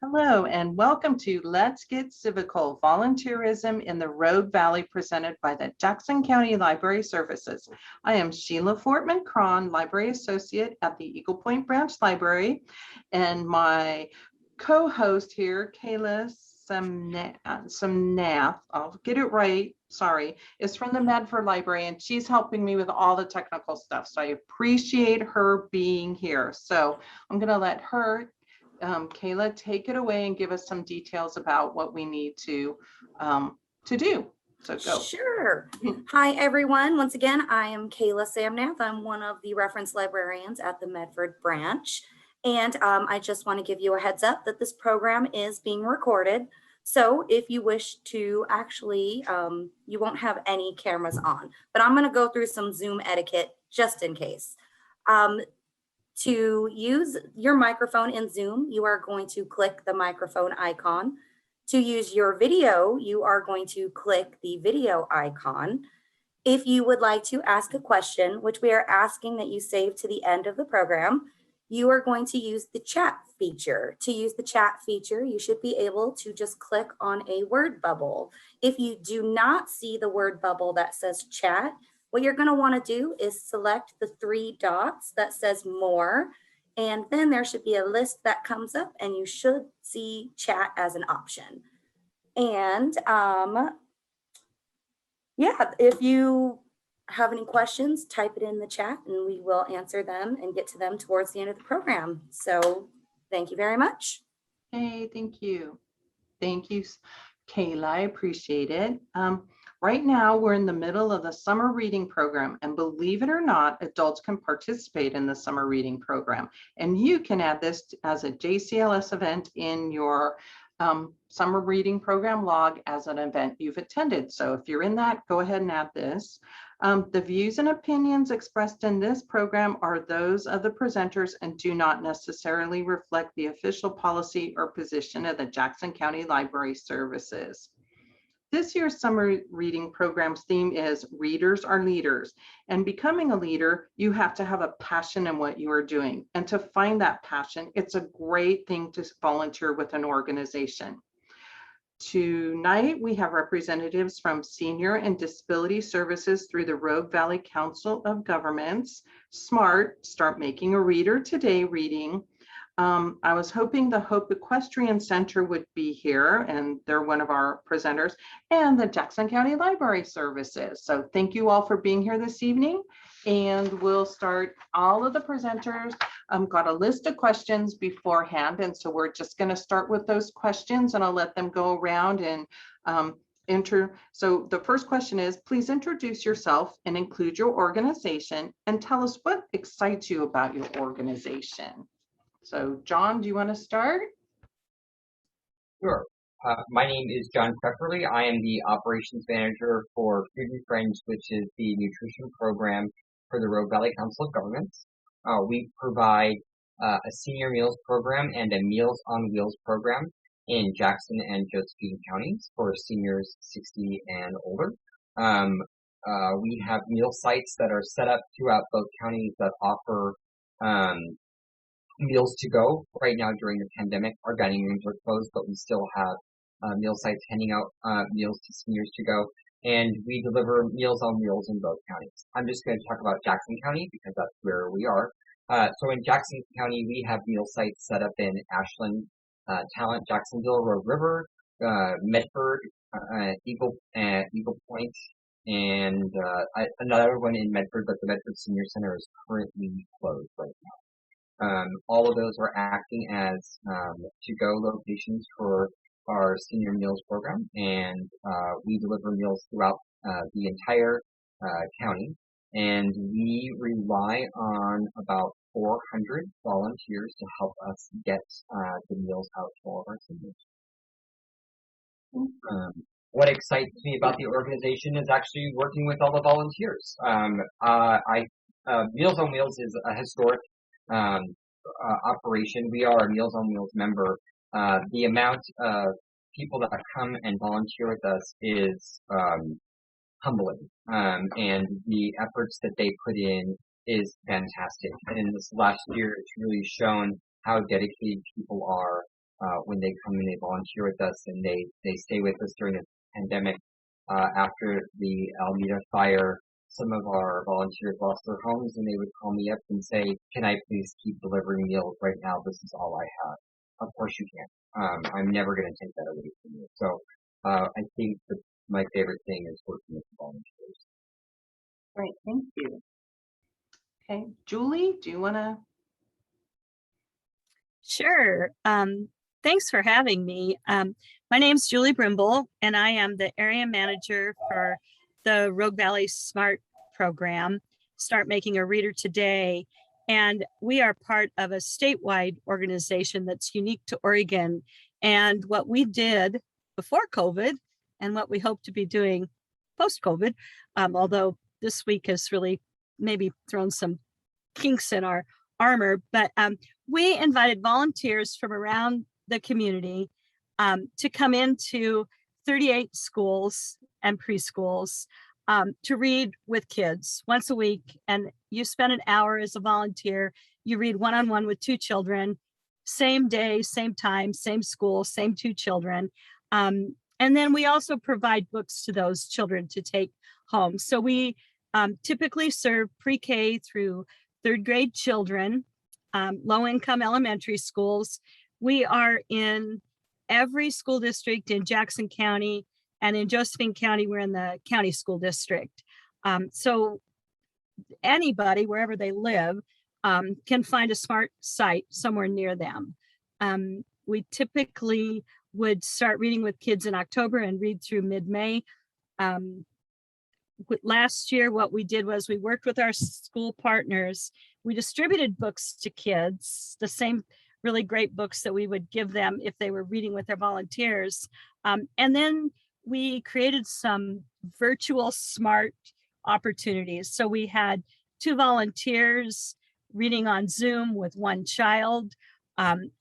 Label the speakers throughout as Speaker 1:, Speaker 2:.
Speaker 1: Hello and welcome to Let's Get Civic-al, Volunteerism in the Rogue Valley, presented by the Jackson County Library Services. I am Sheila Fortman-Cron, Library Associate at the Eagle Point Branch Library, and my co-host here, Kayla Samnath, I'll get it right, sorry, is from the Medford Library, and she's helping me with all the technical stuff. So I appreciate her being here. So I'm going to let her, Kayla, take it away and give us some details about what we need to do. So go.
Speaker 2: Sure. Hi, everyone. Once again, I am Kayla Samnath. I'm one of the reference librarians at the Medford branch. And I just want to give you a heads up that this program is being recorded. So if you wish to actually, you won't have any cameras on, but I'm going to go through some Zoom etiquette just in case. To use your microphone in Zoom, you are going to click the microphone icon. To use your video, you are going to click the video icon. If you would like to ask a question, which we are asking that you save to the end of the program, you are going to use the chat feature. To use the chat feature, you should be able to just click on a word bubble. If you do not see the word bubble that says chat, what you're going to want to do is select the three dots that says more, and then there should be a list that comes up and you should see chat as an option. And yeah, if you have any questions, type it in the chat and we will answer them and get to them towards the end of the program. So thank you very much.
Speaker 1: Hey, thank you. Thank you, Kayla. I appreciate it. Right now, we're in the middle of the summer reading program, and believe it or not, adults can participate in the summer reading program. And you can add this as a JCLS event in your summer reading program log as an event you've attended. So if you're in that, go ahead and add this. The views and opinions expressed in this program are those of the presenters and do not necessarily reflect the official policy or position of the Jackson County Library Services. This year's summer reading program's theme is Readers Are Leaders, and becoming a leader, you have to have a passion in what you are doing. And to find that passion, it's a great thing to volunteer with an organization. Tonight, we have representatives from Senior and Disability Services through the Rogue Valley Council of Governments. SMART, Start Making a Reader Today reading. I was hoping the Hope Equestrian Center would be here, and they're one of our presenters, and the Jackson County Library Services. So thank you all for being here this evening, and we'll start. All of the presenters got a list of questions beforehand, and so we're just going to start with those questions, and I'll let them go around and enter. So the first question is, please introduce yourself and include your organization, and tell us what excites you about your organization. So John, do you want to start?
Speaker 3: Sure. My name is John Pepperly. I am the operations manager for Food and Friends, which is the nutrition program for the Rogue Valley Council of Governments. We provide a senior meals program and a Meals on Wheels program in Jackson and Josephine counties for seniors 60 and older. We have meal sites that are set up throughout both counties that offer meals to go. Right now during the pandemic, our dining rooms are closed, but we still have meal sites handing out meals to seniors to go, and we deliver Meals on Wheels in both counties. I'm just going to talk about Jackson County because that's where we are. So in Jackson County, we have meal sites set up in Ashland, Talent, Jacksonville, Rogue River, Medford, Eagle Point, and another one in Medford, but the Medford Senior Center is currently closed right now. All of those are acting as to-go locations for our senior meals program, and we deliver meals throughout the entire county, and we rely on about 400 volunteers to help us get the meals out to all of our seniors. What excites me about the organization is actually working with all the volunteers. Meals on Wheels is a historic operation. We are a Meals on Wheels member. The amount of people that come and volunteer with us is humbling, and the efforts that they put in is fantastic. And in this last year, it's really shown how dedicated people are when they come and they volunteer with us and they stay with us during the pandemic. After the Alameda fire, some of our volunteers lost their homes and they would call me up and say, can I please keep delivering meals right now? This is all I have. Of course you can. I'm never going to take that away from you. So I think that my favorite thing is working with the volunteers.
Speaker 1: Great, thank you. Okay, Julie, do you want to?
Speaker 4: Sure. Thanks for having me. My name's Julie Brimble, and I am the area manager for the Rogue Valley SMART program, Start Making a Reader Today. And we are part of a statewide organization that's unique to Oregon. And what we did before COVID and what we hope to be doing post-COVID, although this week has really maybe thrown some kinks in our armor, but we invited volunteers from around the community to come into 38 schools and preschools to read with kids once a week. And you spend an hour as a volunteer. You read one-on-one with 2 children, same day, same time, same school, same 2 children. And then we also provide books to those children to take home. So we typically serve pre-K through 3rd grade children, low-income elementary schools. We are in every school district in Jackson County, and in Josephine County, we're in the county school district. So anybody, wherever they live, can find a SMART site somewhere near them. We typically would start reading with kids in October and read through mid-May. Last year, what we did was we worked with our school partners. We distributed books to kids, the same really great books that we would give them if they were reading with their volunteers. And then we created some virtual SMART opportunities. So we had 2 volunteers reading on Zoom with 1 child.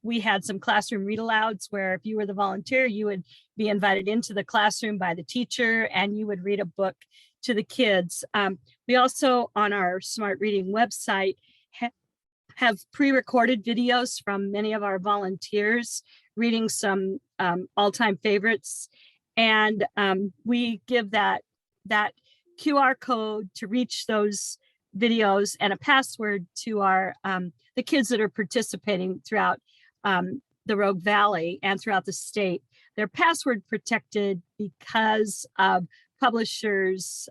Speaker 4: We had some classroom read alouds where if you were the volunteer, you would be invited into the classroom by the teacher and you would read a book to the kids. We also, on our Smart Reading website, have pre-recorded videos from many of our volunteers reading some all-time favorites. And we give that QR code to reach those videos and a password to our the kids that are participating throughout the Rogue Valley and throughout the state. They're password protected because of publishers'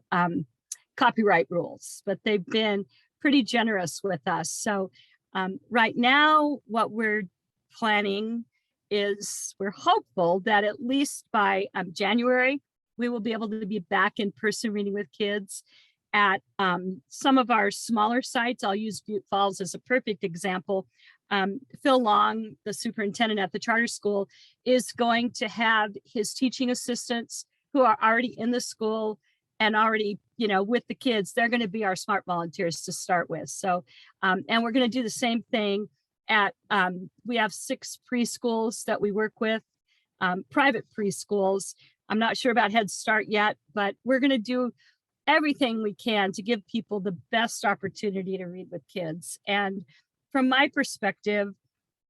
Speaker 4: copyright rules, but they've been pretty generous with us. So right now, what we're planning is we're hopeful that at least by January, we will be able to be back in person reading with kids at some of our smaller sites. I'll use Butte Falls as a perfect example. Phil Long, the superintendent at the charter school, is going to have his teaching assistants who are already in the school and already, with the kids. They're going to be our SMART volunteers to start with. So, and we're going to do the same thing at, we have 6 preschools that we work with, private preschools. I'm not sure about Head Start yet, but we're going to do everything we can to give people the best opportunity to read with kids. And from my perspective,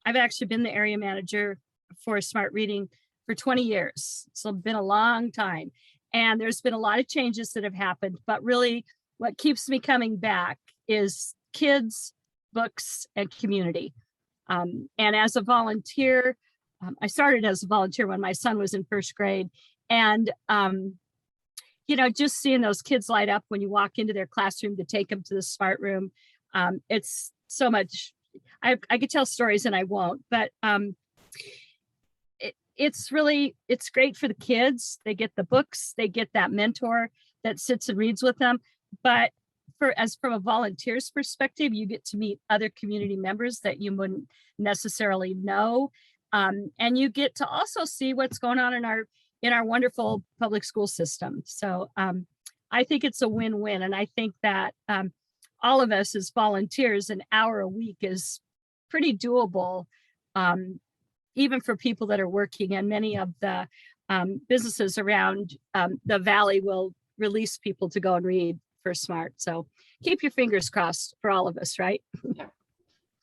Speaker 4: I've actually been the area manager for Smart Reading for 20 years. So it's been a long time. And there's been a lot of changes that have happened, but really what keeps me coming back is kids, books, and community. And as a volunteer, I started as a volunteer when my son was in 1st grade. And, just seeing those kids light up when you walk into their classroom to take them to the SMART room, it's so much. I could tell stories and I won't, but it's great for the kids. They get the books, they get that mentor that sits and reads with them. But from a volunteer's perspective, you get to meet other community members that you wouldn't necessarily know. And you get to also see what's going on in our wonderful public school system. So I think it's a win-win. And I think that all of us as volunteers, an hour a week is pretty doable, even for people that are working. And many of the businesses around the Valley will release people to go and read for SMART. So keep your fingers crossed for all of us, right?
Speaker 1: Yeah.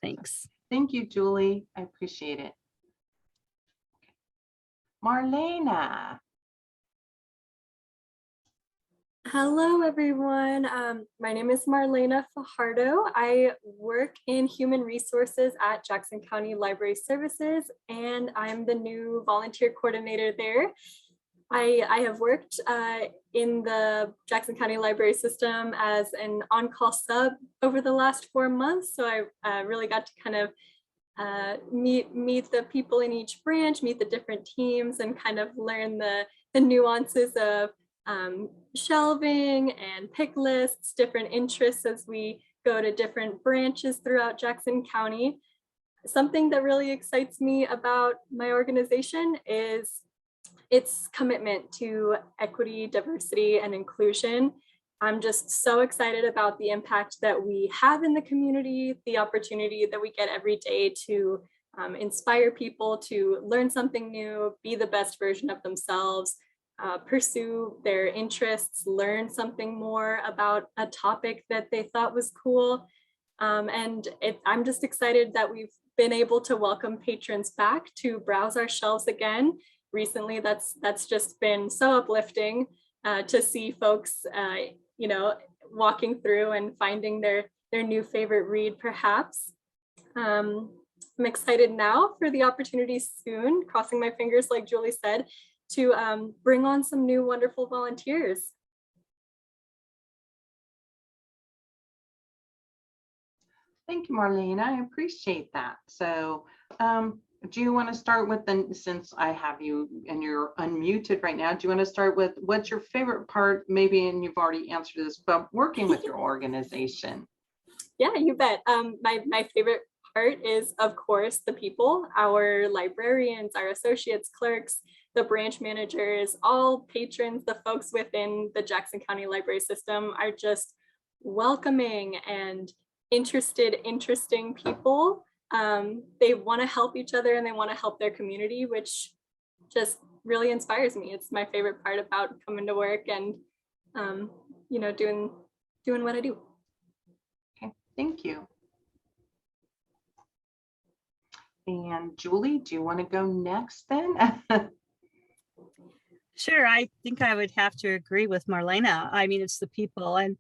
Speaker 4: Thanks.
Speaker 1: Thank you, Julie. I appreciate it. Marlena.
Speaker 5: Hello, everyone. My name is Marlena Fajardo. I work in human resources at Jackson County Library Services, and I'm the new volunteer coordinator there. I have worked in the Jackson County Library system as an on-call sub over the last 4 months, so I really got to kind of meet the people in each branch, meet the different teams, and kind of learn the nuances of shelving and pick lists, different interests as we go to different branches throughout Jackson County. Something that really excites me about my organization is its commitment to equity, diversity, and inclusion. I'm just so excited about the impact that we have in the community, the opportunity that we get every day to inspire people to learn something new, be the best version of themselves, pursue their interests, learn something more about a topic that they thought was cool. I'm just excited that we've been able to welcome patrons back to browse our shelves again. Recently, that's just been so uplifting to see folks, walking through and finding their new favorite read, perhaps. I'm excited now for the opportunity soon, crossing my fingers, like Julie said, to bring on some new wonderful volunteers.
Speaker 1: Thank you, Marlena. I appreciate that. So do you want to start with since I have you and you're unmuted right now, do you want to start with what's your favorite part, maybe, and you've already answered this, but working with your organization?
Speaker 5: Yeah, you bet. My favorite part is, of course, the people, our librarians, our associates, clerks, the branch managers, all patrons, the folks within the Jackson County Library System are just welcoming and interesting people. They want to help each other and they want to help their community, which just really inspires me. It's my favorite part about coming to work and doing what I do.
Speaker 1: Okay, thank you. And Julie, do you want to go next then?
Speaker 4: Sure, I think I would have to agree with Marlena. I mean, it's the people. And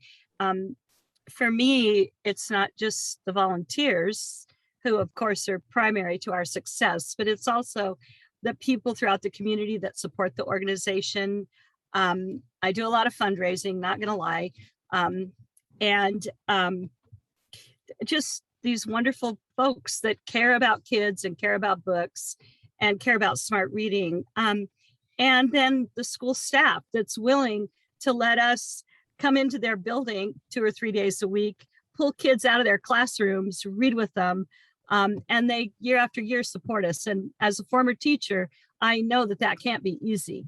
Speaker 4: for me, it's not just the volunteers who, of course, are primary to our success, but it's also the people throughout the community that support the organization. I do a lot of fundraising, not gonna lie. Just these wonderful folks that care about kids and care about books and care about smart reading. And then the school staff that's willing to let us come into their building 2 or 3 days a week, pull kids out of their classrooms, read with them, and they year after year support us. And as a former teacher, I know that that can't be easy.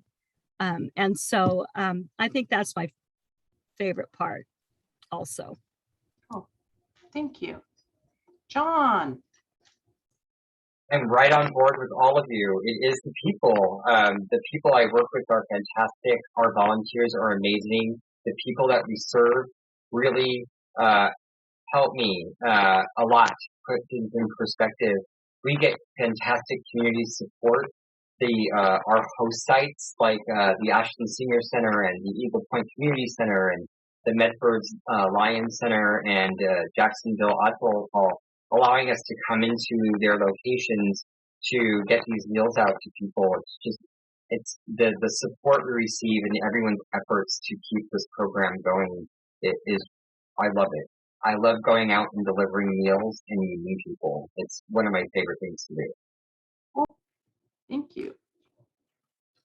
Speaker 4: And so I think that's my favorite part also.
Speaker 1: Oh, thank you. John.
Speaker 3: I'm right on board with all of you. It is the people. The people I work with are fantastic. Our volunteers are amazing. The people that we serve really help me a lot, put things in perspective. We get fantastic community support. Our host sites like the Ashland Senior Center and the Eagle Point Community Center and the Medford's Lions Center and Jacksonville Oddball Hall, allowing us to come into their locations to get these meals out to people. It's the support we receive and everyone's efforts to keep this program going. I love it. I love going out and delivering meals and meeting people. It's one of my favorite things to do.
Speaker 1: Well, thank you.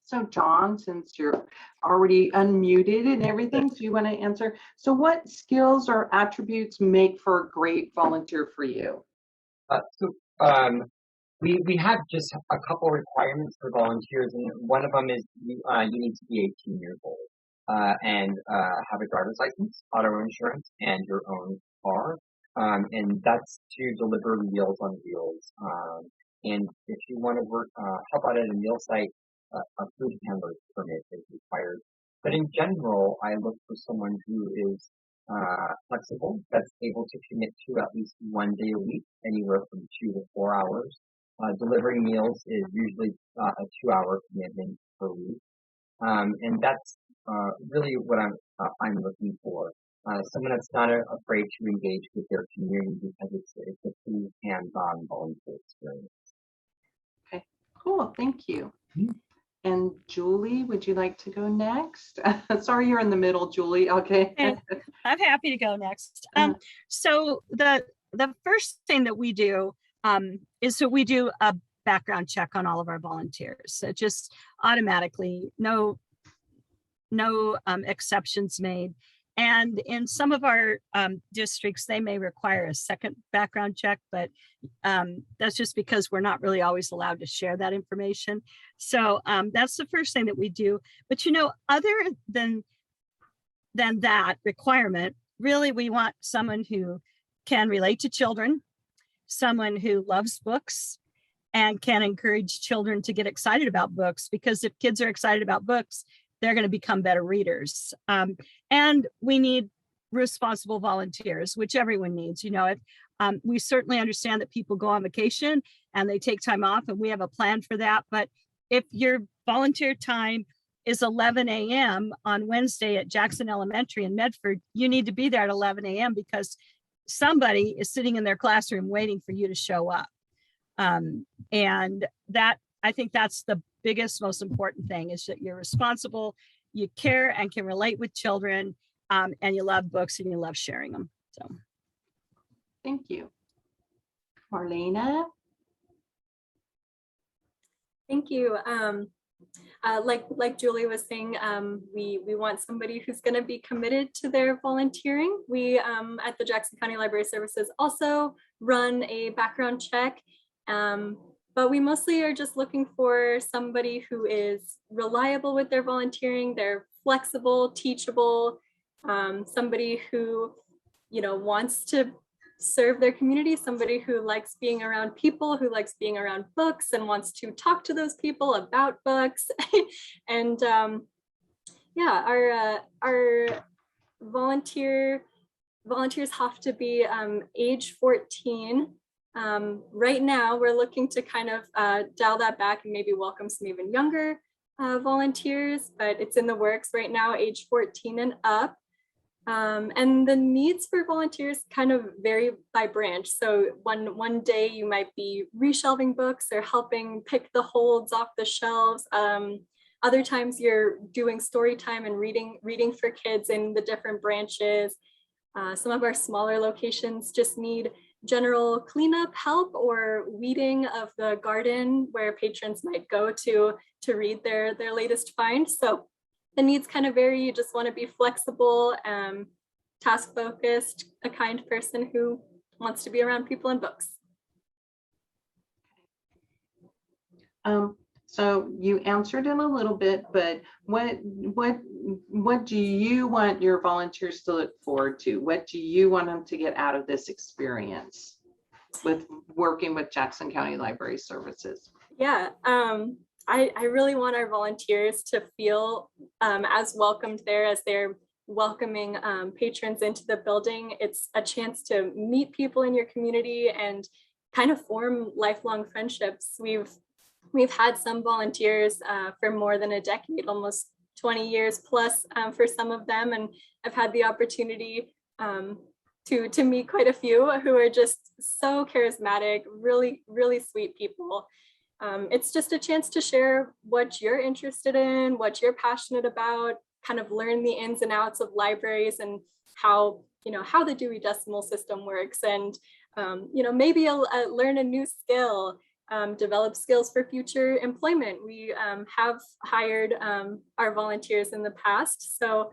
Speaker 1: So John, since you're already unmuted and everything, do you want to answer? So what skills or attributes make for a great volunteer for you?
Speaker 3: We have just a couple requirements for volunteers, and one of them is you need to be 18 years old and have a driver's license, auto insurance, and your own car. And that's to deliver Meals on Wheels. And if you want to work, help out at a meal site, a food handler permit is required. But in general, I look for someone who is flexible, that's able to commit to at least 1 day a week, anywhere from 2 to 4 hours. delivering meals is usually a 2-hour commitment per week. And that's really what I'm looking for. Someone that's not afraid to engage with their community because it's a pretty hands-on volunteer experience.
Speaker 1: Okay, cool. Thank you.
Speaker 3: Mhm.
Speaker 1: And Julie, would you like to go next? Sorry, you're in the middle, Julie. Okay.
Speaker 4: And I'm happy to go next.
Speaker 1: Uh-huh.
Speaker 4: So the first thing that we do is we do a background check on all of our volunteers. So just automatically, no exceptions made. And in some of our districts, they may require a second background check, but that's just because we're not really always allowed to share that information. So that's the first thing that we do. But other than that requirement, really, we want someone who can relate to children, someone who loves books, and can encourage children to get excited about books, because if kids are excited about books, they're going to become better readers. And we need responsible volunteers, which everyone needs. We certainly understand that people go on vacation and they take time off, and we have a plan for that. But if your volunteer time is 11 a.m. on Wednesday at Jackson Elementary in Medford, you need to be there at 11 a.m. because somebody is sitting in their classroom waiting for you to show up. And that, I think that's the biggest, most important thing, is that you're responsible, you care and can relate with children, and you love books and you love sharing them. So
Speaker 1: Thank you. Marlena?
Speaker 5: Thank you. Like Julie was saying, we want somebody who's going to be committed to their volunteering. We at the Jackson County Library Services also run a background check, but we mostly are just looking for somebody who is reliable with their volunteering. They're flexible, teachable, somebody who wants to serve their community, somebody who likes being around people, who likes being around books and wants to talk to those people about books. And yeah, our volunteers have to be age 14. Right now, we're looking to kind of dial that back and maybe welcome some even younger volunteers, but it's in the works right now, age 14 and up. And the needs for volunteers kind of vary by branch. So one day you might be reshelving books or helping pick the holds off the shelves. Other times you're doing story time and reading for kids in the different branches. Some of our smaller locations just need general cleanup help or weeding of the garden where patrons might go to read their latest find. So the needs kind of vary. You just want to be flexible, task focused, a kind person who wants to be around people and books.
Speaker 1: So you answered it a little bit, but what do you want your volunteers to look forward to? What do you want them to get out of this experience with working with Jackson County Library Services?
Speaker 5: Yeah, I really want our volunteers to feel as welcomed there as they're welcoming patrons into the building. It's a chance to meet people in your community and kind of form lifelong friendships. We've had some volunteers for more than a decade, almost 20 years plus for some of them, and I've had the opportunity to meet quite a few who are just so charismatic, really, really sweet people. It's just a chance to share what you're interested in, what you're passionate about, kind of learn the ins and outs of libraries and how the Dewey Decimal System works, and maybe learn a new skill, develop skills for future employment. We have hired our volunteers in the past, so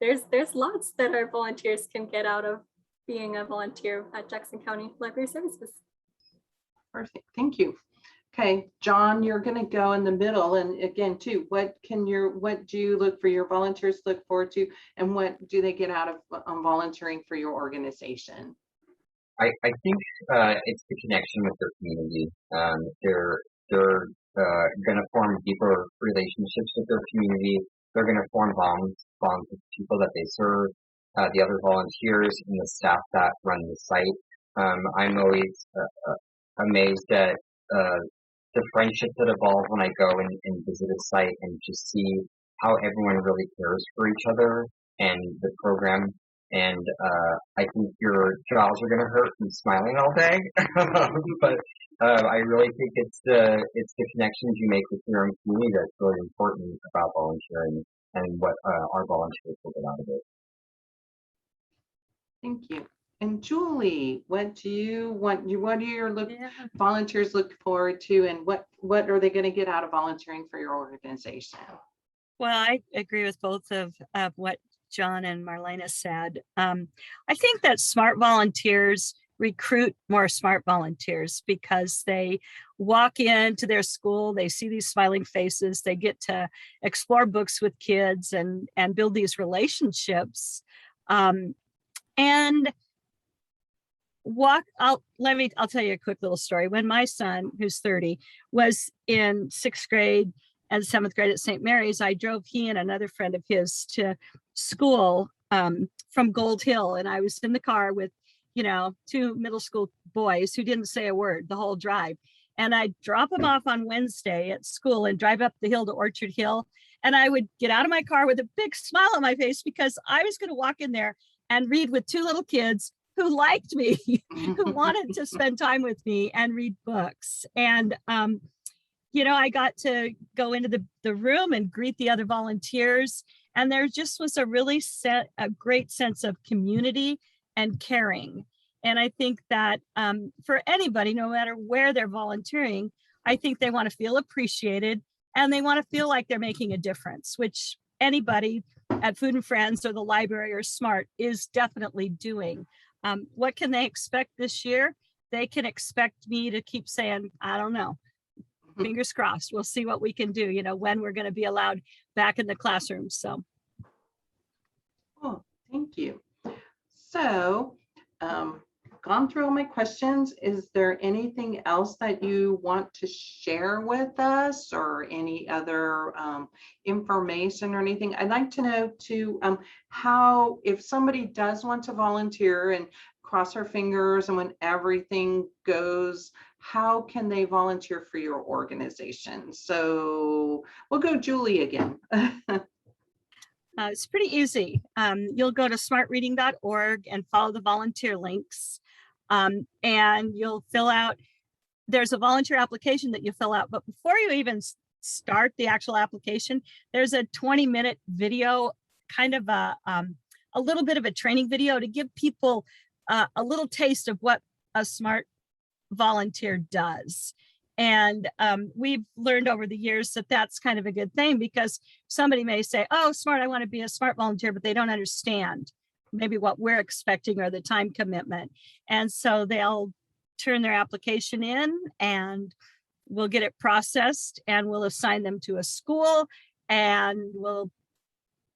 Speaker 5: there's lots that our volunteers can get out of being a volunteer at Jackson County Library Services.
Speaker 1: Perfect, thank you. Okay, John, you're going to go in the middle, and again, too, what do you look for your volunteers to look forward to, and what do they get out of volunteering for your organization?
Speaker 3: I think it's the connection with their community. They're going to form deeper relationships with their community. They're going to form bonds with people that they serve, the other volunteers and the staff that run the site. I'm always amazed at the friendships that evolve when I go and visit a site and just see how everyone really cares for each other and the program. And I think your jaws are going to hurt from smiling all day, but I really think it's the connections you make with your own community that's really important about volunteering and what our volunteers will get out of it.
Speaker 1: Thank you. And Julie, what do you want? What do your volunteers look forward to, and what are they going to get out of volunteering for your organization?
Speaker 4: Well, I agree with both of what John and Marlena said. I think that smart volunteers recruit more smart volunteers because they walk into their school, they see these smiling faces, they get to explore books with kids and build these relationships. And I'll tell you a quick little story. When my son, who's 30, was in 6th grade and 7th grade at St. Mary's, I drove he and another friend of his to school from Gold Hill. And I was in the car with, 2 middle school boys who didn't say a word the whole drive. And I'd drop them off on Wednesday at school and drive up the hill to Orchard Hill. And I would get out of my car with a big smile on my face because I was going to walk in there and read with 2 little kids who liked me, who wanted to spend time with me and read books. And, I got to go into the room and greet the other volunteers. And there just was a great sense of community and caring. And I think that for anybody, no matter where they're volunteering, I think they want to feel appreciated and they want to feel like they're making a difference, which anybody at Food and Friends or the library or SMART is definitely doing. What can they expect this year? They can expect me to keep saying, I don't know, fingers crossed. We'll see what we can do, when we're going to be allowed back in the classroom. So.
Speaker 1: Oh, thank you. So, gone through all my questions. Is there anything else that you want to share with us or any other information or anything? I'd like to know too, how, if somebody does want to volunteer and cross our fingers and when everything goes, how can they volunteer for your organization? So we'll go Julie again.
Speaker 4: It's pretty easy. You'll go to smartreading.org and follow the volunteer links. And you'll fill out, there's a volunteer application that you fill out, but before you even start the actual application, there's a 20-minute video, kind of a little bit of a training video to give people a little taste of what a smart volunteer does. And we've learned over the years that that's kind of a good thing because somebody may say, oh, smart, I want to be a smart volunteer, but they don't understand maybe what we're expecting or the time commitment. And so they'll turn their application in and we'll get it processed and we'll assign them to a school and we'll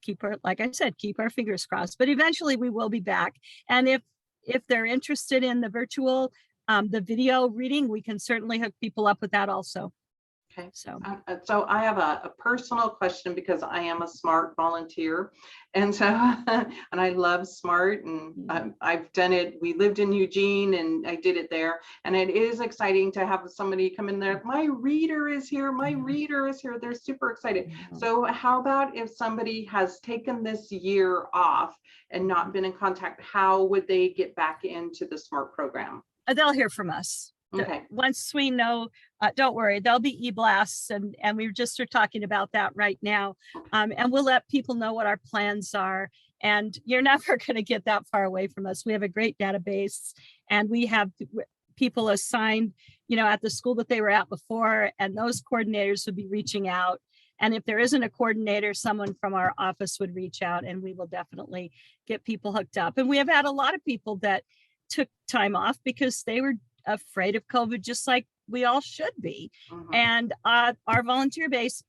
Speaker 4: keep our fingers crossed. But eventually we will be back. And if they're interested in the virtual, the video reading, we can certainly hook people up with that also.
Speaker 1: Okay,
Speaker 4: so
Speaker 1: I have a personal question because I am a SMART volunteer, and so and I love SMART, and I've done it. We lived in Eugene, and I did it there, and it is exciting to have somebody come in there. My reader is here. My reader is here. They're super excited. So how about if somebody has taken this year off and not been in contact? How would they get back into the SMART program?
Speaker 4: They'll hear from us.
Speaker 1: Okay.
Speaker 4: Once we know, don't worry, there'll be e-blasts and we just are talking about that right now. And we'll let people know what our plans are. And you're never going to get that far away from us. We have a great database and we have people assigned, at the school that they were at before, and those coordinators would be reaching out. And if there isn't a coordinator, someone from our office would reach out and we will definitely get people hooked up. And we have had a lot of people that took time off because they were afraid of COVID, just like we all should be. And our volunteer base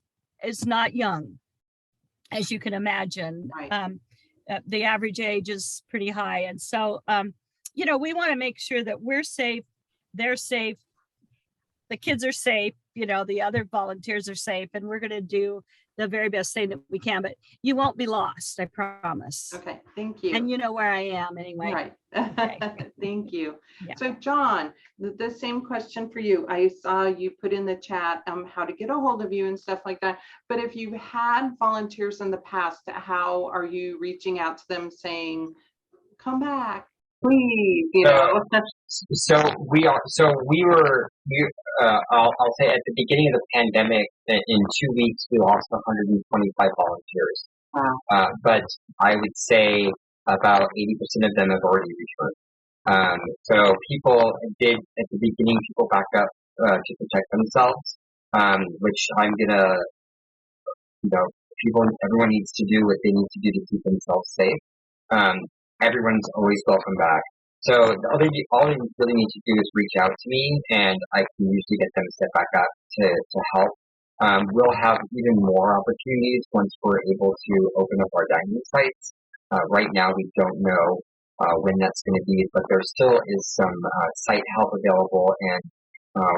Speaker 4: is not young, as you can imagine.
Speaker 1: Right.
Speaker 4: The average age is pretty high. And so, we want to make sure that we're safe, they're safe, the kids are safe, the other volunteers are safe, and we're going to do the very best thing that we can, but you won't be lost, I promise.
Speaker 1: Okay, thank you.
Speaker 4: And you know where I am anyway.
Speaker 1: Right.
Speaker 4: Okay.
Speaker 1: Thank you.
Speaker 4: Yeah.
Speaker 1: So John, the same question for you. I saw you put in the chat how to get a hold of you and stuff like that. But if you've had volunteers in the past, how are you reaching out to them saying, come back, please, you know?
Speaker 3: I'll say at the beginning of the pandemic, in 2 weeks, we lost 125 volunteers.
Speaker 1: Wow.
Speaker 3: But I would say about 80% of them have already returned. So people did, at the beginning, people back up to protect themselves, which I'm gonna, everyone needs to do what they need to do to keep themselves safe. Everyone's always welcome back. So all they really need to do is reach out to me, and I can usually get them set back up to help. We'll have even more opportunities once we're able to open up our dining sites. Right now, we don't know when that's going to be, but there still is some site help available, and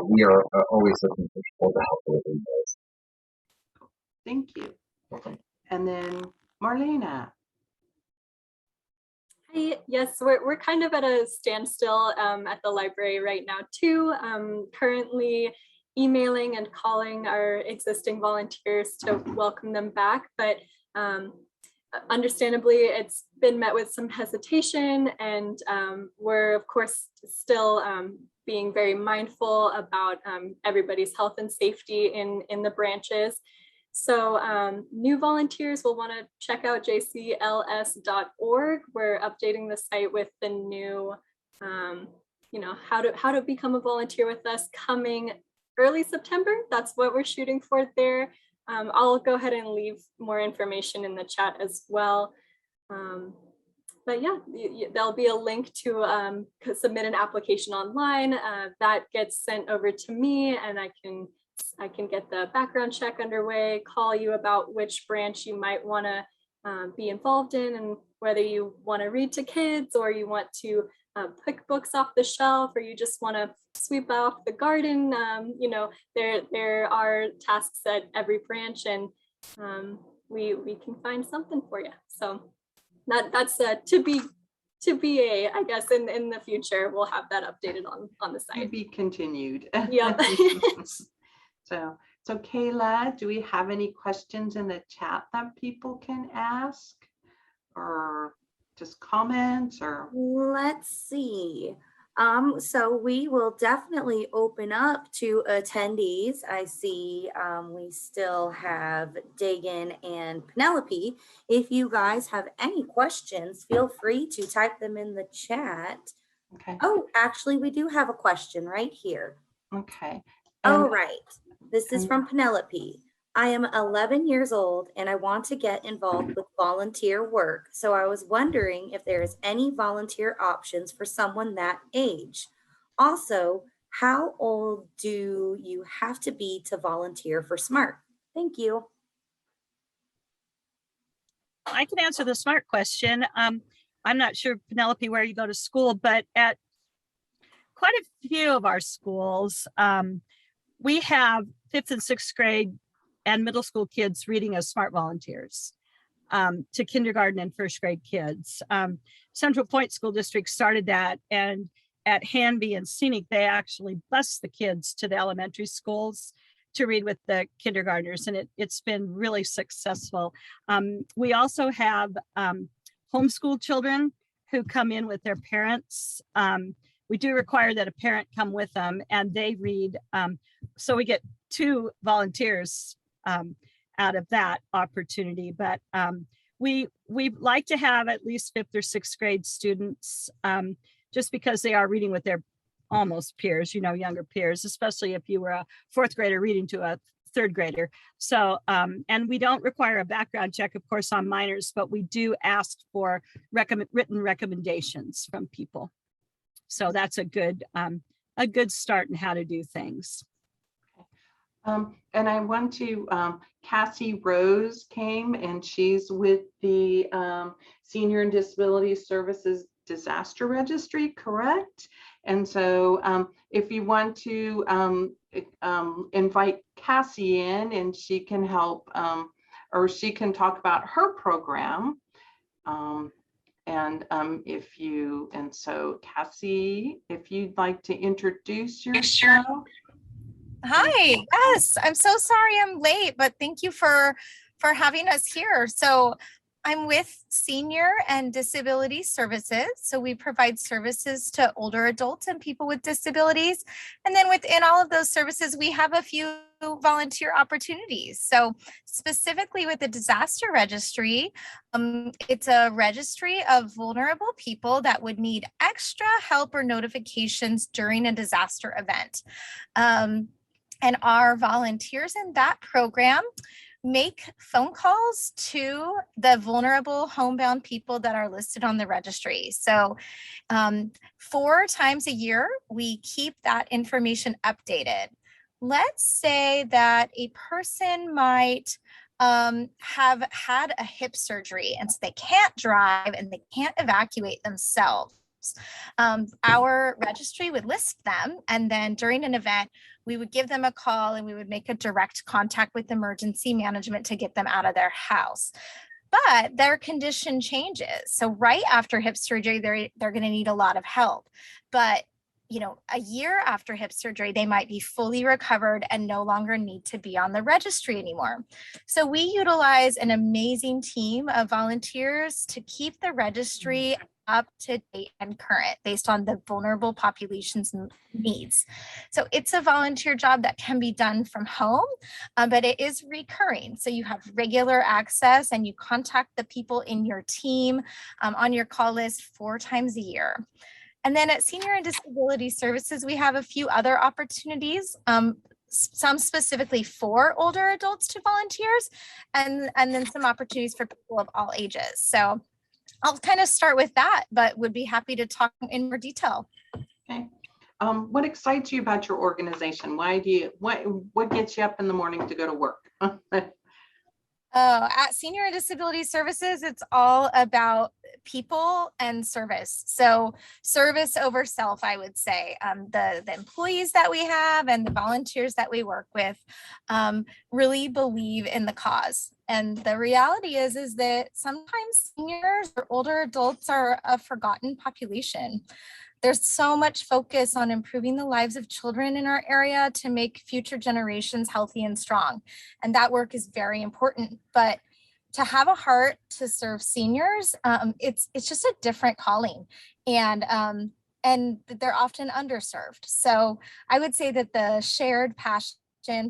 Speaker 3: we are always looking for people to help with those.
Speaker 1: Thank you. And then Marlena.
Speaker 5: Hi, yes, we're kind of at a standstill at the library right now too. Currently emailing and calling our existing volunteers to welcome them back, but understandably it's been met with some hesitation, and we're of course still being very mindful about everybody's health and safety in the branches. So new volunteers will want to check out jcls.org. We're updating the site with the new, how to become a volunteer with us coming early September. That's what we're shooting for there. I'll go ahead and leave more information in the chat as well. But yeah, there'll be a link to submit an application online that gets sent over to me, and I can get the background check underway, call you about which branch you might want to be involved in, and whether you want to read to kids, or you want to pick books off the shelf, or you just want to sweep off the garden. There are tasks at every branch, and we can find something for you. So that's to be I guess in the future we'll have that updated on the site.
Speaker 1: To be continued.
Speaker 5: Yeah.
Speaker 1: So Kayla, do we have any questions in the chat that people can ask, or just comments, or?
Speaker 2: Let's see. So we will definitely open up to attendees. I see we still have Dagan and Penelope. If you guys have any questions, feel free to type them in the chat.
Speaker 1: Okay.
Speaker 2: Oh, actually, we do have a question right here.
Speaker 1: Okay.
Speaker 2: All right. This is from Penelope. I am 11 years old and I want to get involved with volunteer work. So I was wondering if there is any volunteer options for someone that age. Also, how old do you have to be to volunteer for SMART? Thank you.
Speaker 4: I can answer the SMART question. I'm not sure, Penelope, where you go to school, but at quite a few of our schools, we have 5th and 6th grade and middle school kids reading as SMART volunteers to kindergarten and 1st grade kids. Central Point School District started that, and at Hanby and Scenic, they actually bus the kids to the elementary schools to read with the kindergartners, and it's been really successful. We also have homeschool children who come in with their parents. We do require that a parent come with them, and they read. So we get 2 volunteers out of that opportunity. But we like to have at least 5th or 6th grade students, just because they are reading with their almost peers, younger peers, especially if you were a 4th grader reading to a 3rd grader. So, and we don't require a background check, of course, on minors, but we do ask for written recommendations from people. So that's a good start in how to do things.
Speaker 1: And I want to, Cassie Rose came, and she's with the Senior and Disability Services Disaster Registry, correct? And so if you want to invite Cassie in, and she can help or she can talk about her program. So Cassie, if you'd like to introduce yourself.
Speaker 6: Hi, yes, I'm so sorry I'm late, but thank you for having us here. So I'm with Senior and Disability Services. So we provide services to older adults and people with disabilities. And then within all of those services, we have a few volunteer opportunities. So specifically with the disaster registry, it's a registry of vulnerable people that would need extra help or notifications during a disaster event. And our volunteers in that program make phone calls to the vulnerable homebound people that are listed on the registry. So 4 times a year, we keep that information updated. Let's say that a person might have had a hip surgery and so they can't drive and they can't evacuate themselves. Our registry would list them, and then during an event, we would give them a call and we would make a direct contact with emergency management to get them out of their house. But their condition changes. So right after hip surgery, they're going to need a lot of help. But a year after hip surgery, they might be fully recovered and no longer need to be on the registry anymore. So we utilize an amazing team of volunteers to keep the registry up to date and current based on the vulnerable population's needs. So it's a volunteer job that can be done from home, but it is recurring. So you have regular access and you contact the people in your team on your call list 4 times a year. And then at Senior and Disability Services, we have a few other opportunities, some specifically for older adults to volunteers, and then some opportunities for people of all ages. So I'll kind of start with that, but would be happy to talk in more detail.
Speaker 1: Okay. What excites you about your organization? What gets you up in the morning to go to work?
Speaker 6: At Senior and Disability Services, it's all about people and service. So service over self, I would say. The employees that we have and the volunteers that we work with really believe in the cause. And the reality is that sometimes seniors or older adults are a forgotten population. There's so much focus on improving the lives of children in our area to make future generations healthy and strong. And that work is very important. But to have a heart to serve seniors, it's just a different calling. And they're often underserved. So I would say that the shared passion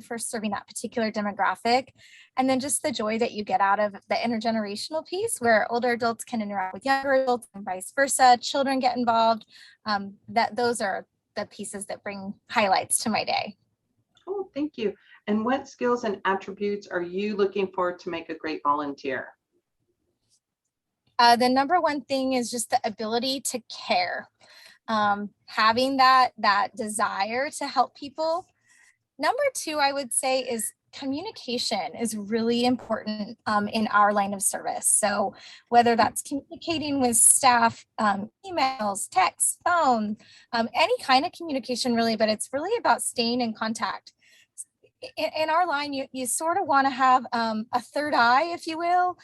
Speaker 6: for serving that particular demographic, and then just the joy that you get out of the intergenerational piece where older adults can interact with younger adults and vice versa, children get involved, those are the pieces that bring highlights to my day.
Speaker 1: Oh, thank you. And what skills and attributes are you looking for to make a great volunteer?
Speaker 6: The number one thing is just the ability to care, having that desire to help people. Number 2, I would say, is communication is really important in our line of service. So whether that's communicating with staff, emails, texts, phone, any kind of communication really, but it's really about staying in contact. In our line, you sort of want to have a third eye, if you will.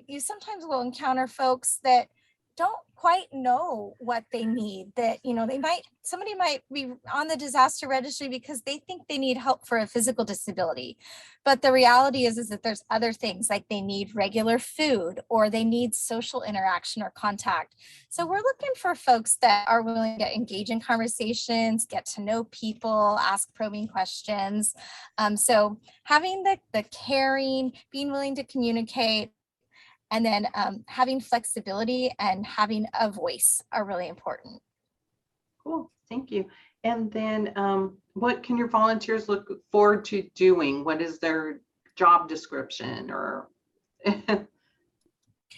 Speaker 6: You sometimes will encounter folks that don't quite know what they need, that somebody might be on the disaster registry because they think they need help for a physical disability, but the reality is that there's other things, like they need regular food or they need social interaction or contact. So we're looking for folks that are willing to engage in conversations, get to know people, ask probing questions. So having the caring, being willing to communicate, and then having flexibility and having a voice are really important.
Speaker 1: Cool, thank you. And then what can your volunteers look forward to doing? What is their job description or?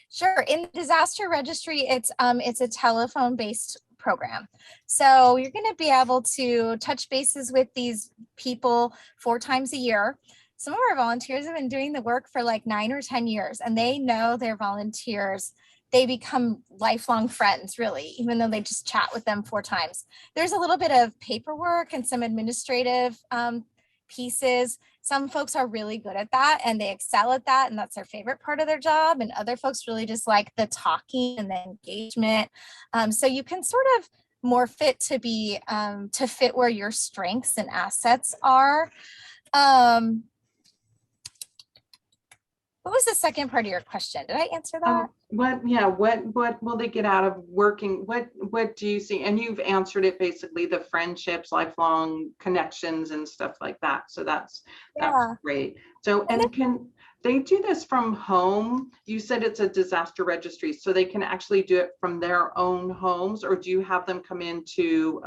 Speaker 6: Sure, in the disaster registry, it's a telephone-based program. So you're going to be able to touch bases with these people 4 times a year. Some of our volunteers have been doing the work for like 9 or 10 years, and they know their volunteers. They become lifelong friends, really, even though they just chat with them 4 times. There's a little bit of paperwork and some administrative pieces. Some folks are really good at that and they excel at that, and that's their favorite part of their job. And other folks really just like the talking and the engagement. So you can sort of morph it to be to fit where your strengths and assets are. What was the second part of your question? Did I answer that?
Speaker 1: What will they get out of working? What do you see? And you've answered it basically, the friendships, lifelong connections and stuff like that. So that's great. So, and can they do this from home? You said it's a disaster registry, so they can actually do it from their own homes, or do you have them come into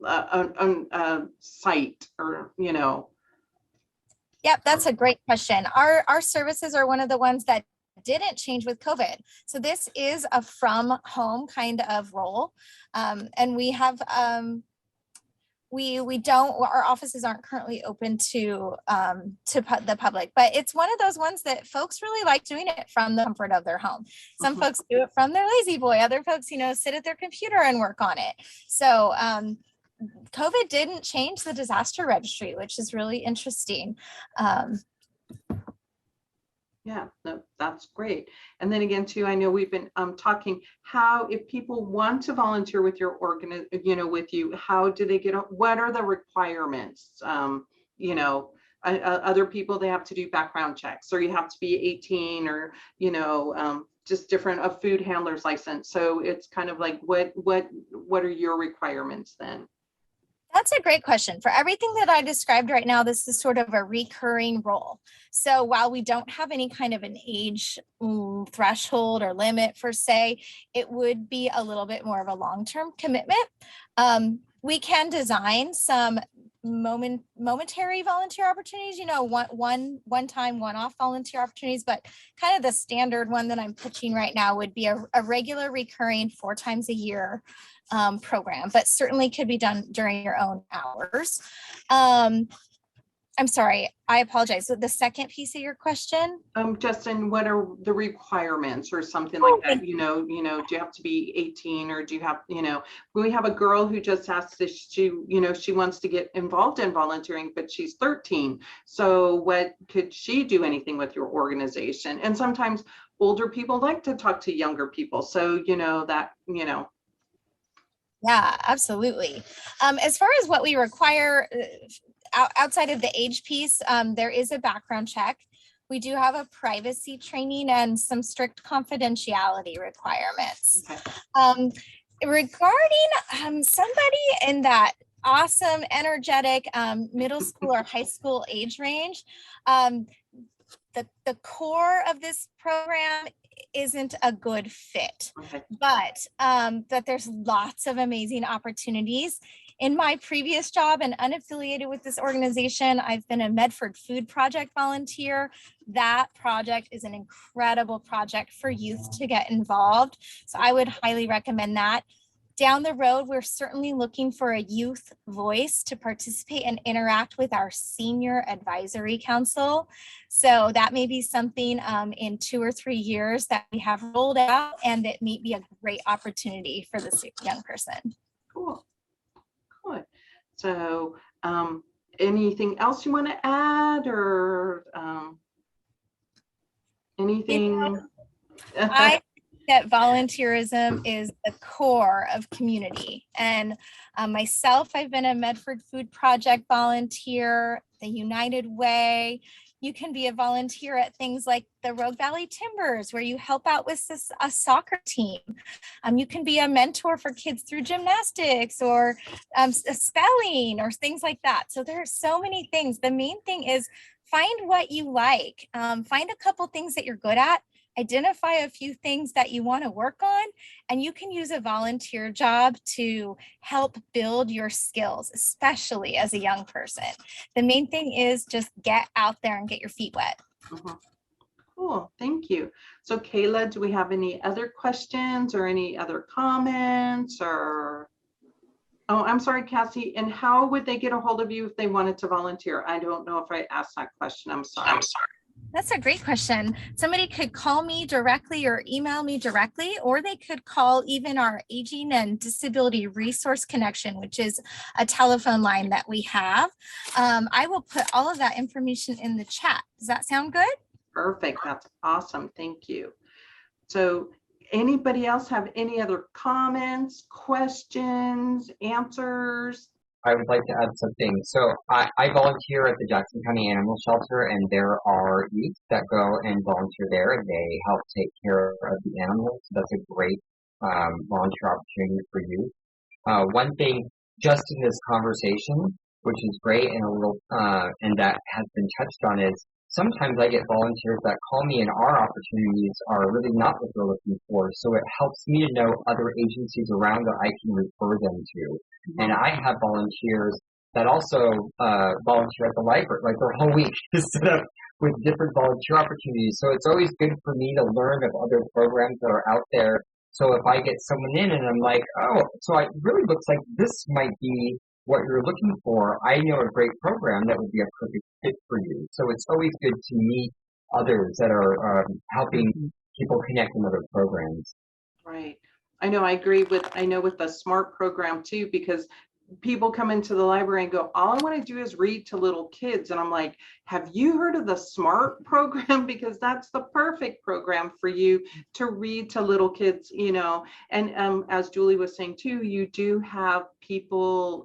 Speaker 1: a site, or, you know?
Speaker 6: Yep, that's a great question. Our services are one of the ones that didn't change with COVID. So this is a from home kind of role. And we have, our offices aren't currently open to the public, but it's one of those ones that folks really like doing it from the comfort of their home. Some folks do it from their lazy boy. Other folks, you know, sit at their computer and work on it. So, COVID didn't change the disaster registry, which is really interesting.
Speaker 1: Yeah, no, that's great. And then again, too, I know we've been talking how, if people want to volunteer with your with you, how do they get, what are the requirements? You know, other people, they have to do background checks, or you have to be 18, or, you know, just different, a food handler's license. So it's kind of like, what are your requirements then?
Speaker 6: That's a great question. For everything that I described right now, this is sort of a recurring role. So while we don't have any kind of an age threshold or limit per se, it would be a little bit more of a long-term commitment. We can design some momentary volunteer opportunities, you know, one-time, one-off volunteer opportunities, but kind of the standard one that I'm pitching right now would be a regular recurring 4 times a year program, but certainly could be done during your own hours. I'm sorry, I apologize. So the second piece of your question?
Speaker 1: Justin, what are the requirements or something like that? You know, do you have to be 18, or do you have, you know, we have a girl who just asked if she wants to get involved in volunteering, but she's 13. So what could she do anything with your organization? And sometimes older people like to talk to younger people. So, you know, that, you know.
Speaker 6: Yeah, absolutely. As far as what we require, outside of the age piece, there is a background check. We do have a privacy training and some strict confidentiality requirements. Okay. Regarding somebody in that awesome, energetic middle school or high school age range, the core of this program isn't a good fit, okay, but that there's lots of amazing opportunities. In my previous job and unaffiliated with this organization, I've been a Medford Food Project volunteer. That project is an incredible project for youth to get involved. So I would highly recommend that. Down the road, we're certainly looking for a youth voice to participate and interact with our senior advisory council. So that may be something in 2 or 3 years that we have rolled out, and it may be a great opportunity for this young person.
Speaker 1: Cool. Good. So anything else you want to add, or anything?
Speaker 6: I that volunteerism is the core of community. And myself, I've been a Medford Food Project volunteer, the United Way. You can be a volunteer at things like the Rogue Valley Timbers, where you help out with a soccer team. You can be a mentor for kids through gymnastics, or spelling, or things like that. So there are so many things. The main thing is find what you like. Find a couple things that you're good at. Identify a few things that you want to work on, and you can use a volunteer job to help build your skills, especially as a young person. The main thing is just get out there and get your feet wet.
Speaker 1: Mm-hmm. Cool, thank you. So Kayla, do we have any other questions or any other comments, or? Oh, I'm sorry, Cassie. And how would they get a hold of you if they wanted to volunteer? I don't know if I asked that question. I'm sorry.
Speaker 6: That's a great question. Somebody could call me directly or email me directly, or they could call even our Aging and Disability Resource Connection, which is a telephone line that we have. I will put all of that information in the chat. Does that sound good?
Speaker 1: Perfect. That's awesome. Thank you. So anybody else have any other comments, questions, answers?
Speaker 3: I would like to add something. So I volunteer at the Jackson County Animal Shelter, and there are youth that go and volunteer there, and they help take care of the animals. That's a great volunteer opportunity for youth. One thing just in this conversation, which is great and a little and that has been touched on, is sometimes I get volunteers that call me and our opportunities are really not what they're looking for. So it helps me to know other agencies around that I can refer them to. And I have volunteers that also volunteer at the library, like their whole week is set up with different volunteer opportunities. So it's always good for me to learn of other programs that are out there. So if I get someone in and I'm like, oh, so it really looks like this might be what you're looking for, I know a great program that would be a perfect fit for you. So it's always good to meet others that are helping people connect in other programs.
Speaker 1: Right. I know, I agree with the SMART program too, because people come into the library and go, all I want to do is read to little kids. And I'm like, have you heard of the SMART program? Because that's the perfect program for you to read to little kids, you know. And as Julie was saying too, you do have people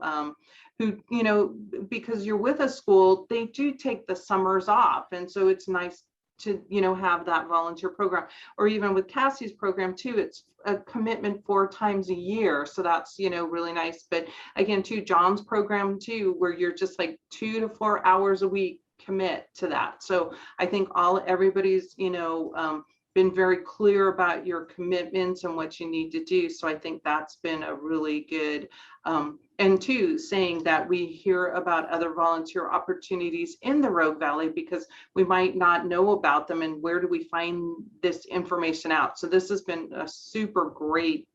Speaker 1: who, you know, because you're with a school, they do take the summers off. And so it's nice to, you know, have that volunteer program. Or even with Cassie's program too, it's a commitment 4 times a year. So that's, you know, really nice. But again, too, John's program too, where you're just like 2 to 4 hours a week commit to that. So I think everybody's, you know, been very clear about your commitments and what you need to do. So I think that's been a really good, and two, saying that we hear about other volunteer opportunities in the Rogue Valley because we might not know about them, and where do we find this information out? So this has been a super great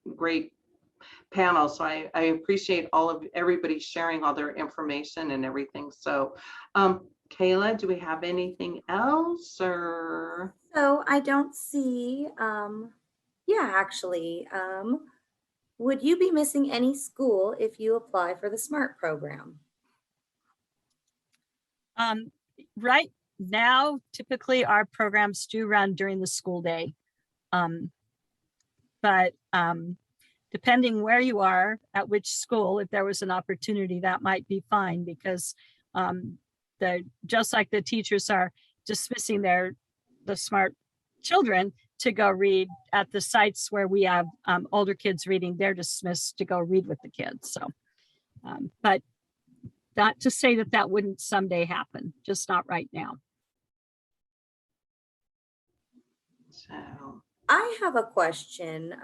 Speaker 1: panel. So I appreciate everybody sharing all their information and everything. So Kayla, do we have anything else or?
Speaker 2: So I don't see, yeah, actually, would you be missing any school if you apply for the SMART program?
Speaker 4: Right now, typically our programs do run during the school day. But depending where you are, at which school, if there was an opportunity, that might be fine, because just like the teachers are dismissing the SMART children to go read at the sites where we have older kids reading, they're dismissed to go read with the kids. So, but not to say that wouldn't someday happen, just not right now.
Speaker 1: So
Speaker 2: I have a question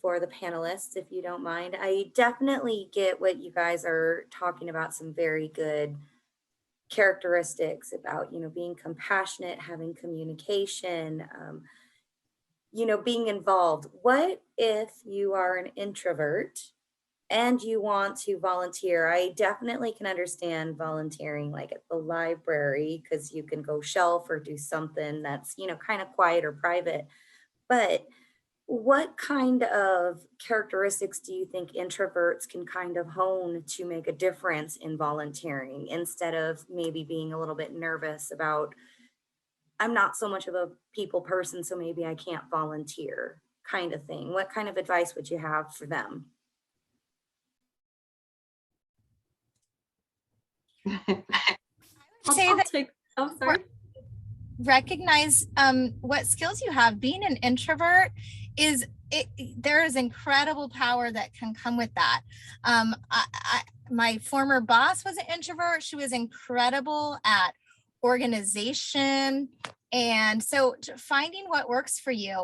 Speaker 2: for the panelists, if you don't mind. I definitely get what you guys are talking about, some very good characteristics about, you know, being compassionate, having communication, you know, being involved. What if you are an introvert and you want to volunteer? I definitely can understand volunteering like at the library, because you can go shelf or do something that's, you know, kind of quiet or private. But what kind of characteristics do you think introverts can kind of hone to make a difference in volunteering, instead of maybe being a little bit nervous about, I'm not so much of a people person, so maybe I can't volunteer, kind of thing? What kind of advice would you have for them?
Speaker 6: Say
Speaker 5: I'll
Speaker 6: that
Speaker 5: take, oh, sorry.
Speaker 6: recognize what skills you have. Being an introvert there is incredible power that can come with that. My former boss was an introvert. She was incredible at organization. And so finding what works for you.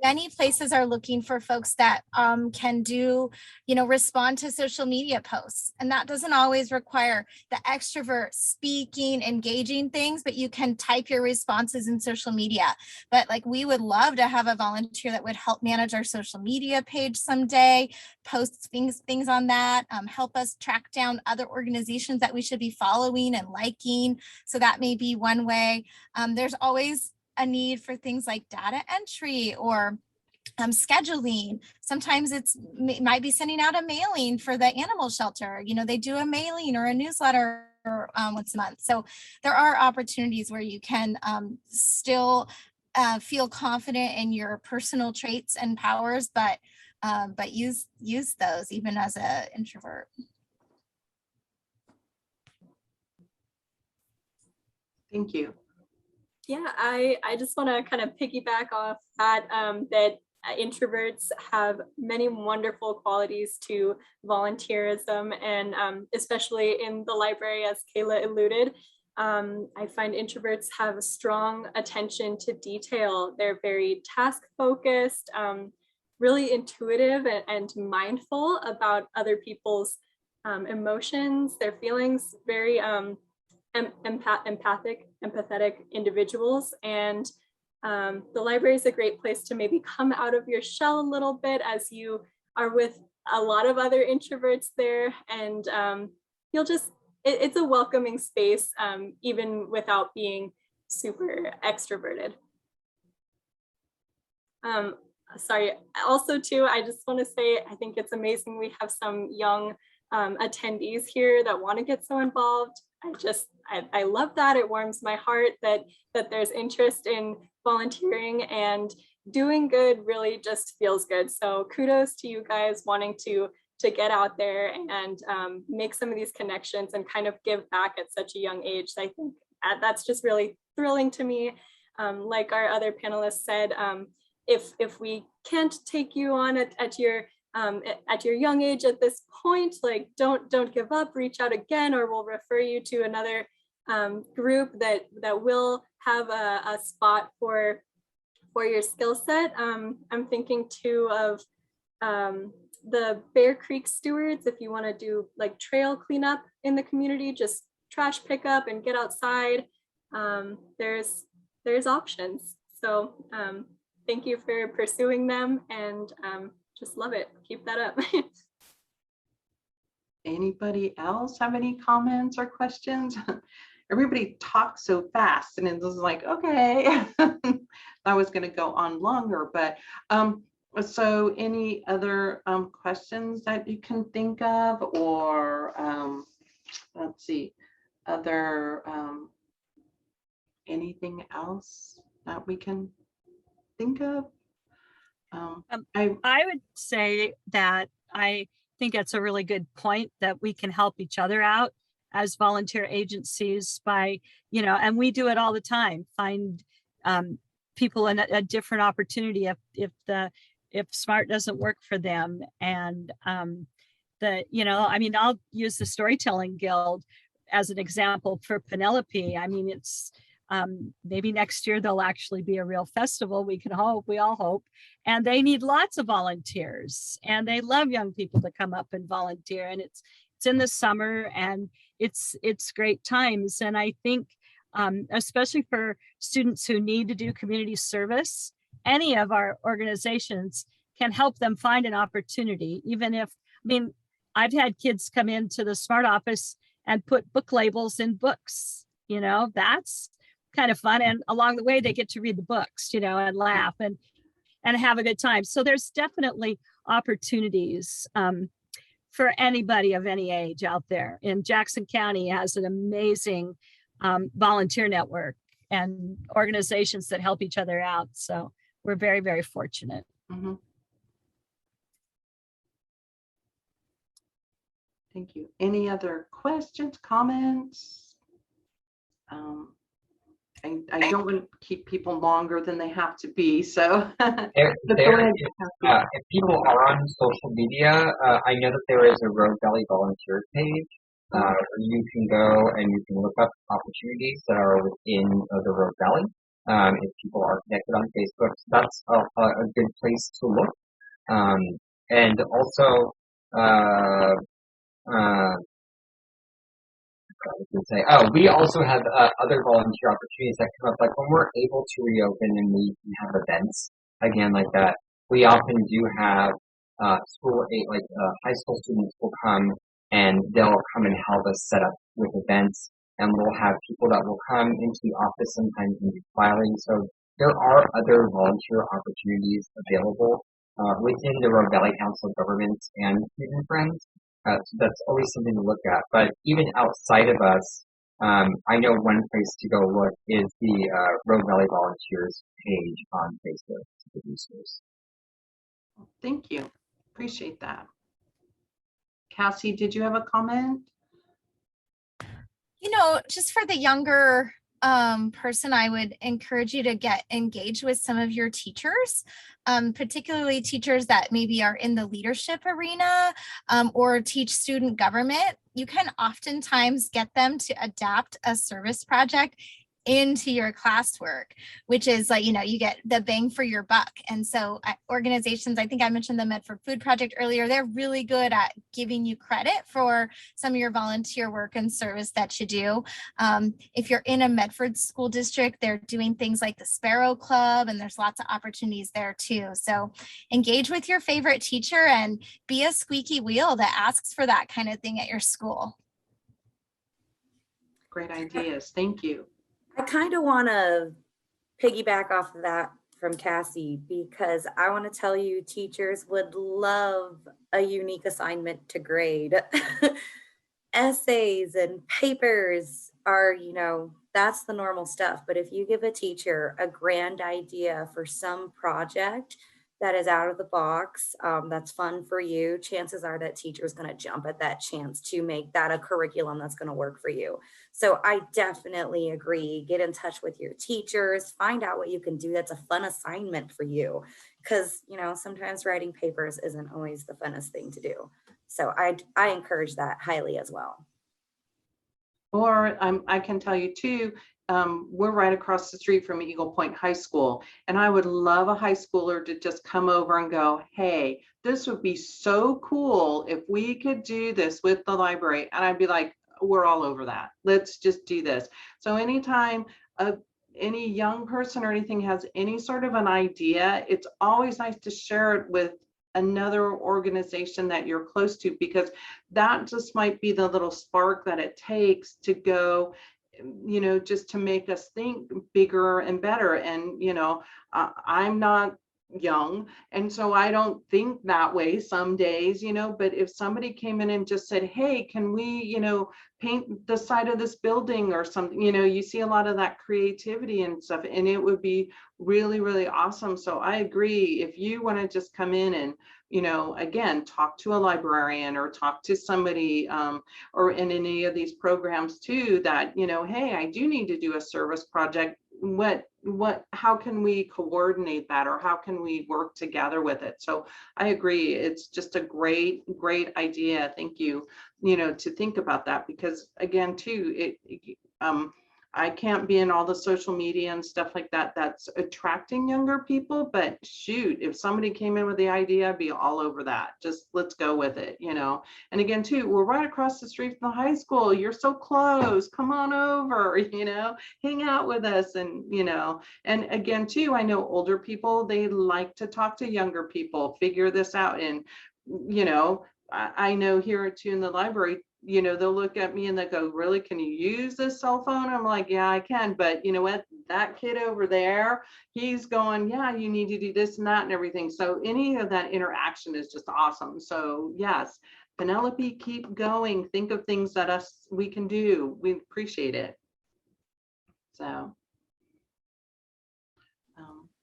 Speaker 6: Many places are looking for folks that can do, you know, respond to social media posts. And that doesn't always require the extrovert speaking, engaging things, but you can type your responses in social media. But like, we would love to have a volunteer that would help manage our social media page someday, post things on that, help us track down other organizations that we should be following and liking. So that may be one way. There's always always a need for things like data entry or scheduling. Sometimes might be sending out a mailing for the animal shelter. You know, they do a mailing or a newsletter once a month. So there are opportunities where you can still feel confident in your personal traits and powers, but use those even as an introvert.
Speaker 1: Thank you.
Speaker 5: Yeah, I just want to kind of piggyback off that, that introverts have many wonderful qualities to volunteerism, and especially in the library, as Kayla alluded. I find introverts have a strong attention to detail. They're very task focused, really intuitive and mindful about other people's emotions, their feelings, very empathetic individuals. And the library is a great place to maybe come out of your shell a little bit as you are with a lot of other introverts there, and it's a welcoming space, even without being super extroverted. Sorry, also too, I just want to say, I think it's amazing we have some young attendees here that want to get so involved. I love that. It warms my heart that there's interest in volunteering, and doing good really just feels good. So kudos to you guys wanting to get out there and make some of these connections and kind of give back at such a young age. I think that's just really thrilling to me. Like our other panelists said, if we can't take you on at your young age at this point, like don't give up, reach out again, or we'll refer you to another group that will have a spot for your skill set. I'm thinking too of the Bear Creek Stewards, if you want to do like trail cleanup in the community, just trash pickup and get outside. There's options. So thank you for pursuing them, and just love it. Keep that up.
Speaker 1: Anybody else have any comments or questions? Everybody talks so fast, and it was like, okay, I was going to go on longer, but so any other questions that you can think of, or let's see, other anything else that we can think of?
Speaker 4: I would say that I think that's a really good point, that we can help each other out as volunteer agencies by, and we do it all the time, find people in a different opportunity if SMART doesn't work for them. And I'll use the Storytelling Guild as an example for Penelope. I mean, it's maybe next year there'll actually be a real festival. We all hope, and they need lots of volunteers, and they love young people to come up and volunteer, and it's in the summer, and it's great times. And I think especially for students who need to do community service, any of our organizations can help them find an opportunity. I've had kids come into the SMART office and put book labels in books. That's kind of fun, and along the way they get to read the books, and laugh and have a good time. So there's definitely opportunities for anybody of any age out there. And Jackson County has an amazing volunteer network and organizations that help each other out. So we're very, very fortunate.
Speaker 1: Mm-hmm. Thank you. Any other questions, comments? I don't want to keep people longer than they have to be, so.
Speaker 3: If people are on social media, I know that there is a Rogue Valley volunteer page. You can go and you can look up opportunities that are within the Rogue Valley. If people are connected on Facebook, so that's a good place to look. And also, we also have other volunteer opportunities that come up, like when we're able to reopen and we have events again like that. We often do have high school students will come and they'll come and help us set up with events. and we'll have people that will come into the office sometimes and do filing. So there are other volunteer opportunities available within the Rogue Valley Council of Governments and Freedom Friends. So that's always something to look at. But even outside of us, I know one place to go look is the Rogue Valley Volunteers page on Facebook to the resource.
Speaker 1: Thank you. Appreciate that. Cassie, did you have a comment?
Speaker 6: You know, just for the younger person, I would encourage you to get engaged with some of your teachers, particularly teachers that maybe are in the leadership arena or teach student government. You can oftentimes get them to adapt a service project into your classwork, which is like, you know, you get the bang for your buck. And so organizations, I think I mentioned the Medford Food Project earlier, they're really good at giving you credit for some of your volunteer work and service that you do. If you're in a Medford school district, they're doing things like the Sparrow Club, and there's lots of opportunities there too. So engage with your favorite teacher and be a squeaky wheel that asks for that kind of thing at your school.
Speaker 1: Great ideas. Thank you.
Speaker 2: I kind of want to piggyback off of that from Cassie, because I want to tell you, teachers would love a unique assignment to grade. Essays and papers are, you know, that's the normal stuff. But if you give a teacher a grand idea for some project that is out of the box, that's fun for you, chances are that teacher is going to jump at that chance to make that a curriculum that's going to work for you. So I definitely agree. Get in touch with your teachers, find out what you can do that's a fun assignment for you. Because, you know, sometimes writing papers isn't always the funnest thing to do. So I encourage that highly as well.
Speaker 1: Or I can tell you too, we're right across the street from Eagle Point High School, and I would love a high schooler to just come over and go, hey, this would be so cool if we could do this with the library. And I'd be like, we're all over that. Let's just do this. So anytime any young person or anything has any sort of an idea, it's always nice to share it with another organization that you're close to, because that just might be the little spark that it takes to go, you know, just to make us think bigger and better. And, you know, I'm not young, and so I don't think that way some days, you know, but if somebody came in and just said, hey, can we, you know, paint the side of this building or something, you know, you see a lot of that creativity and stuff, and it would be really, really awesome. So I agree, if you want to just come in and, you know, again, talk to a librarian or talk to somebody or in any of these programs too, that, you know, hey, I do need to do a service project. How can we coordinate that, or how can we work together with it? So I agree, it's just a great idea. Thank you, you know, to think about that, because again too, I can't be in all the social media and stuff like that that's attracting younger people, but shoot, if somebody came in with the idea, I'd be all over that. Just let's go with it, you know. And again too, we're right across the street from the high school. You're so close, come on over, you know, hang out with us. And, you know, and again too, I know older people, they like to talk to younger people, figure this out. And, you know, I know here too in the library, you know, they'll look at me and they go, really, can you use this cell phone? I'm like, yeah, I can. But you know what, that kid over there, he's going, yeah, you need to do this and that and everything. So any of that interaction is just awesome. So yes, Penelope, keep going. Think of things that we can do. We appreciate it. So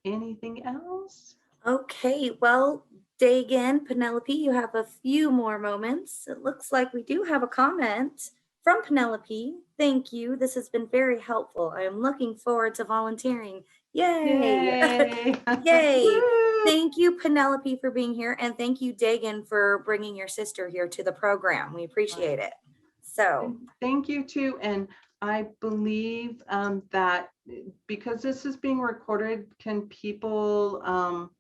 Speaker 1: anything else?
Speaker 2: Okay, well, Dagan, Penelope, you have a few more moments. It looks like we do have a comment from Penelope. Thank you. This has been very helpful. I am looking forward to volunteering. Yay!
Speaker 1: Yay!
Speaker 2: Yay! Thank you, Penelope, for being here, and thank you, Dagan, for bringing your sister here to the program. We appreciate it. So
Speaker 1: thank you too. And I believe that because this is being recorded, can people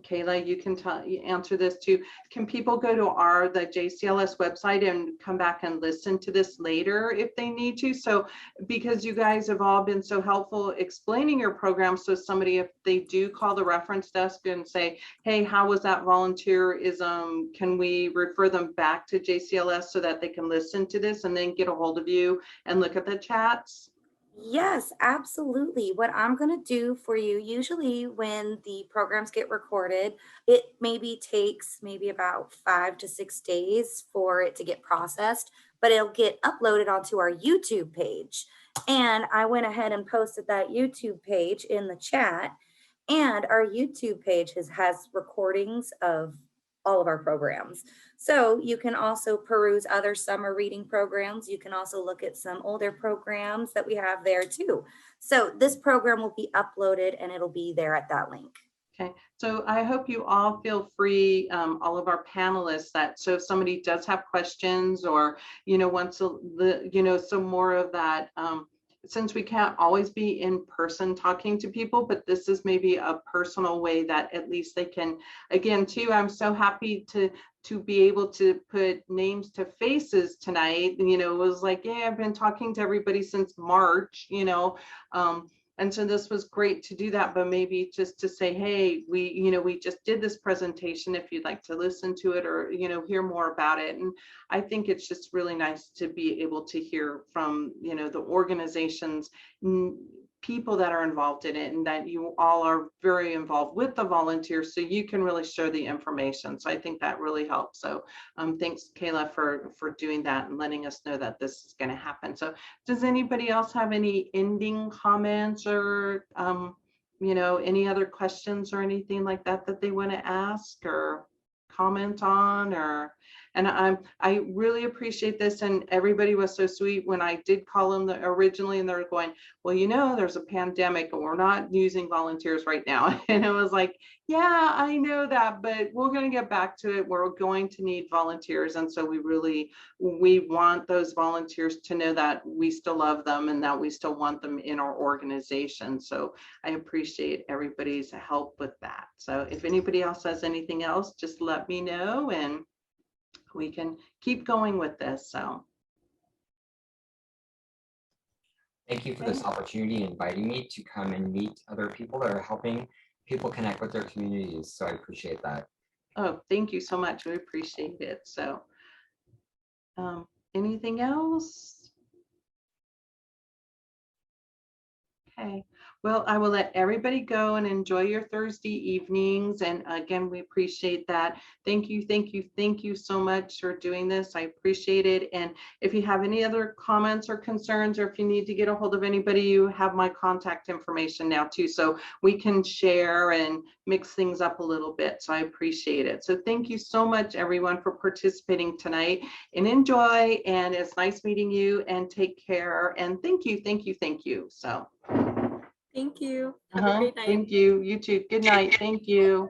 Speaker 1: Kayla, you can answer this too. Can people go to the JCLS website and come back and listen to this later if they need to? So because you guys have all been so helpful explaining your program, so somebody, if they do call the reference desk and say, hey, how was that volunteerism? Can we refer them back to JCLS so that they can listen to this and then get a hold of you and look at the chats?
Speaker 2: Yes, absolutely. What I'm going to do for you, usually when the programs get recorded, it maybe takes maybe about 5 to 6 days for it to get processed, but it'll get uploaded onto our YouTube page. And I went ahead and posted that YouTube page in the chat. And our YouTube page has recordings of all of our programs. So you can also peruse other summer reading programs. You can also look at some older programs that we have there too. So this program will be uploaded and it'll be there at that link.
Speaker 1: Okay, so I hope you all feel free, all of our panelists, that so if somebody does have questions or, wants some more of that, since we can't always be in person talking to people, but this is maybe a personal way that at least they can, again, too, I'm so happy to be able to put names to faces tonight. It was like, yeah, I've been talking to everybody since March, and so this was great to do that, but maybe just to say, hey, we just did this presentation if you'd like to listen to it or, hear more about it. And I think it's just really nice to be able to hear from, the organizations, people that are involved in it, and that you all are very involved with the volunteers, so you can really share the information. So I think that really helps. So thanks, Kayla, for doing that and letting us know that this is going to happen. So does anybody else have any ending comments or any other questions or anything like that that they want to ask or comment on? And I really appreciate this, and everybody was so sweet when I did call them originally, and they're going, well, there's a pandemic and we're not using volunteers right now. And it was like, yeah, I know that, but we're going to get back to it. We're going to need volunteers, and so we want those volunteers to know that we still love them and that we still want them in our organization. So I appreciate everybody's help with that. So if anybody else has anything else, just let me know and we can keep going with this. So
Speaker 3: Thank you for this opportunity, inviting me to come and meet other people that are helping people connect with their communities. So I appreciate that.
Speaker 1: Oh, thank you so much. We appreciate it. So anything else? Okay. Well, I will let everybody go and enjoy your Thursday evenings. And again, we appreciate that. Thank you, thank you, thank you so much for doing this. I appreciate it. And if you have any other comments or concerns, or if you need to get a hold of anybody, you have my contact information now too. So we can share and mix things up a little bit. So I appreciate it. So thank you so much, everyone, for participating tonight, and enjoy. And it's nice meeting you, and take care. And thank you, thank you, thank you. So.
Speaker 5: Thank you. Have a great night.
Speaker 1: Thank you. You too. Good night. Thank you.